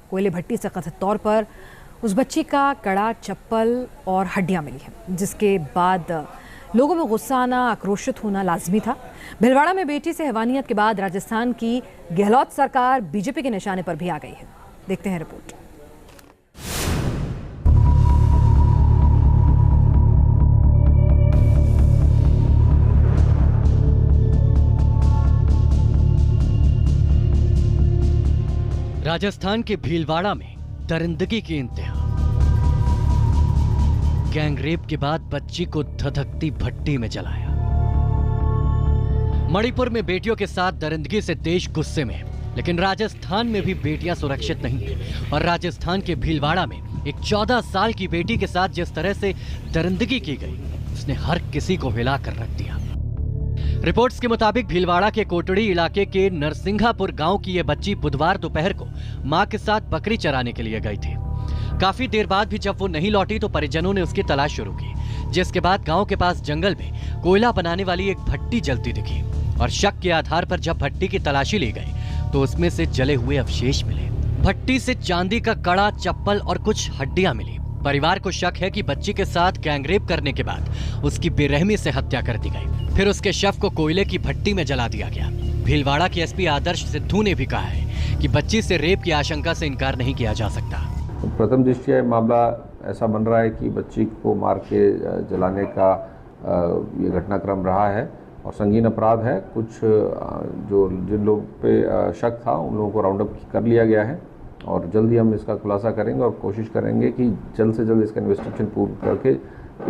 कोयले भट्टी से कथित तौर पर उस बच्ची का कड़ा, चप्पल और हड्डियां मिली हैं, जिसके बाद लोगों में गुस्सा आना, आक्रोशित होना लाजमी था। भीलवाड़ा में बेटी से हैवानियत के बाद राजस्थान की गहलोत सरकार बीजेपी के निशाने पर भी आ गई है। देखते हैं रिपोर्ट। राजस्थान के भीलवाड़ा में दरिंदगी की इंतहा। गैंगरेप के बाद बच्ची को धधकती भट्टी में जलाया। मणिपुर में बेटियों के साथ दरिंदगी से देश गुस्से में है, लेकिन राजस्थान में भी बेटियां सुरक्षित नहीं हैं। और राजस्थान के भीलवाड़ा में एक 14 साल की बेटी के साथ जिस तरह से दरिंदगी की गई, उसने हर किसी को हिला कर रख दिया। रिपोर्ट्स के मुताबिक भीलवाड़ा के कोटड़ी इलाके के नरसिंघापुर गांव की यह बच्ची बुधवार दोपहर को मां के साथ बकरी चराने के लिए गई थी। काफी देर बाद भी जब वो नहीं लौटी तो परिजनों ने उसकी तलाश शुरू की, जिसके बाद गांव के पास जंगल में कोयला बनाने वाली एक भट्टी जलती दिखी और शक के आधार पर जब भट्टी की तलाशी ली गई तो उसमें से जले हुए अवशेष मिले। भट्टी से चांदी का कड़ा, चप्पल और कुछ हड्डियां मिली। परिवार को शक है कि बच्ची के साथ गैंगरेप करने के बाद उसकी बेरहमी से हत्या कर दी गई, फिर उसके शव को कोयले की भट्टी में जला दिया गया। भीलवाड़ा के एसपी आदर्श सिद्धू ने भी कहा है कि बच्ची से रेप की आशंका से इनकार नहीं किया जा सकता। प्रथम दृष्टया मामला ऐसा बन रहा है कि बच्ची को मार के जलाने का ये घटनाक्रम रहा है और संगीन अपराध है। कुछ जिन लोगों पे शक था उन लोगों को राउंड अप कर लिया गया है और जल्द ही हम इसका खुलासा करेंगे और कोशिश करेंगे कि जल्द से जल्द इसका इन्वेस्टिगेशन पूर्ण करके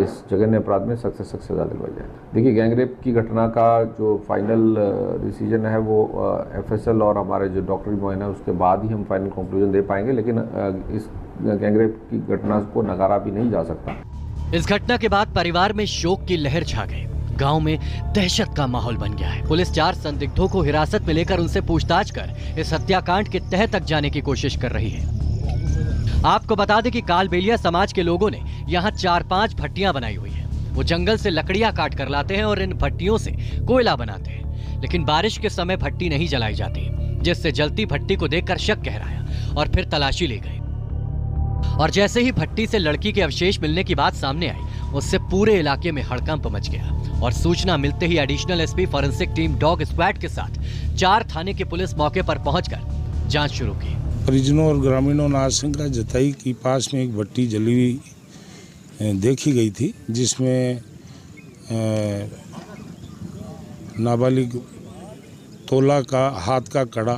इस जघन्य अपराध में सख्त से सख्त सजा दिलवाई जाए। देखिए, गैंगरेप की घटना का जो फाइनल डिसीजन है वो एफएसएल और हमारे जो डॉक्टरी मुआयना है उसके बाद ही हम फाइनल कंक्लूजन दे पाएंगे, लेकिन इस गैंगरेप की घटना को नकारा भी नहीं जा सकता। इस घटना के बाद परिवार में शोक की लहर छा गई। गांव में दहशत का माहौल बन गया है। पुलिस 4 संदिग्धों को हिरासत में लेकर उनसे पूछताछ कर इस हत्याकांड के तह तक जाने की कोशिश कर रही है। आपको बता दें कि कालबेलिया समाज के लोगों ने यहाँ 4-5 भट्टियां बनाई हुई है। वो जंगल से लकड़ियां काट कर लाते हैं और इन भट्टियों से कोयला बनाते हैं, लेकिन बारिश के समय भट्टी नहीं जलाई जाती, जिससे जलती भट्टी को देखकर शक गहराया और फिर तलाशी ली गई। और जैसे ही भट्टी से लड़की के अवशेष मिलने की बात सामने आई, उससे पूरे इलाके में हड़कंप मच गया और सूचना मिलते ही additional SP forensic team dog squad के साथ 4 थाने की पुलिस मौके पर पहुंचकर जांच शुरू की। परिजनों और ग्रामीणों ने आशंका जताई कि पास में एक भट्टी जली हुई देखी गई थी, जिसमें नाबालिग तोला का हाथ का कड़ा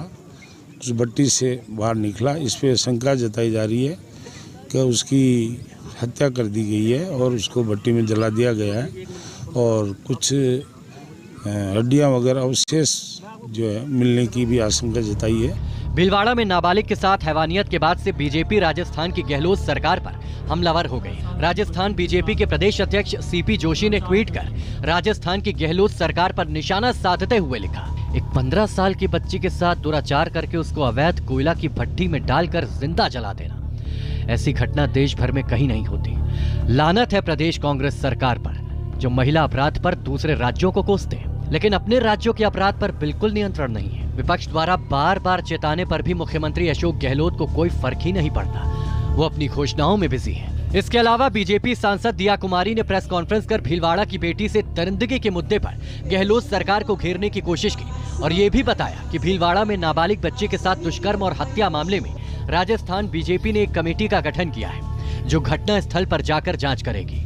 उस भट्टी से बाहर निकला। इस पे शंका जताई जा रही है कि उसकी हत्या कर दी गई है और उसको भट्टी में जला दिया गया है और कुछ हड्डियां वगैरह अवशेष जो है मिलने की भी आशंका जताई है। भीलवाड़ा में नाबालिग के साथ हैवानियत के बाद से बीजेपी राजस्थान की गहलोत सरकार पर हमलावर हो गई। राजस्थान बीजेपी के प्रदेश अध्यक्ष सीपी जोशी ने ट्वीट कर राजस्थान की गहलोत सरकार पर निशाना साधते हुए लिखा, एक 15 साल की बच्ची के साथ दुराचार करके उसको अवैध कोयला की भट्टी में डालकर जिंदा जला देना, ऐसी घटना देश भर में कहीं नहीं होती। लानत है प्रदेश कांग्रेस सरकार पर, जो महिला अपराध पर दूसरे राज्यों को कोसते हैं, लेकिन अपने राज्यों के अपराध पर बिल्कुल नियंत्रण नहीं है। विपक्ष द्वारा बार बार चेताने पर भी मुख्यमंत्री अशोक गहलोत को कोई फर्क ही नहीं पड़ता, वो अपनी घोषणाओं में बिजी है। इसके अलावा बीजेपी सांसद दिया कुमारी ने प्रेस कॉन्फ्रेंस कर भीलवाड़ा की बेटी से दरिंदगी के मुद्दे पर गहलोत सरकार को घेरने की कोशिश की और ये भी बताया कि भीलवाड़ा में नाबालिग बच्चे के साथ दुष्कर्म और हत्या मामले में राजस्थान बीजेपी ने एक कमेटी का गठन किया है, जो घटना स्थल पर जाकर जांच करेगी।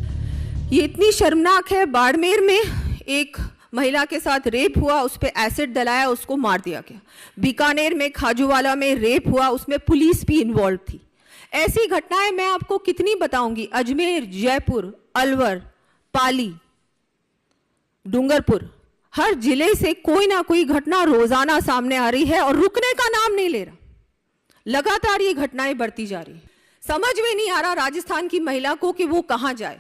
ये इतनी शर्मनाक है, बाड़मेर में एक महिला के साथ रेप हुआ, उस पे एसिड डलाया, उसको मार दिया गया। बीकानेर में खाजूवाला में रेप हुआ, उसमें पुलिस भी इन्वॉल्व थी। ऐसी घटनाएं मैं आपको कितनी बताऊंगी। अजमेर, जयपुर, अलवर, पाली, डूंगरपुर, हर जिले से कोई ना कोई घटना रोजाना सामने आ रही है और रुकने का नाम नहीं ले रहा। लगातार ये घटनाएं बढ़ती जा रही है। समझ में नहीं आ रहा राजस्थान की महिला को कि वो कहां जाए।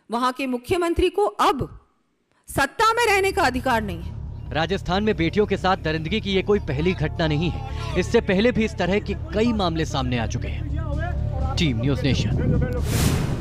वहां के मुख्यमंत्री को अब सत्ता में रहने का अधिकार नहीं है। राजस्थान में बेटियों के साथ दरिंदगी की ये कोई पहली घटना नहीं है। इससे पहले भी इस तरह के कई मामले सामने आ चुके हैं। Team news nation.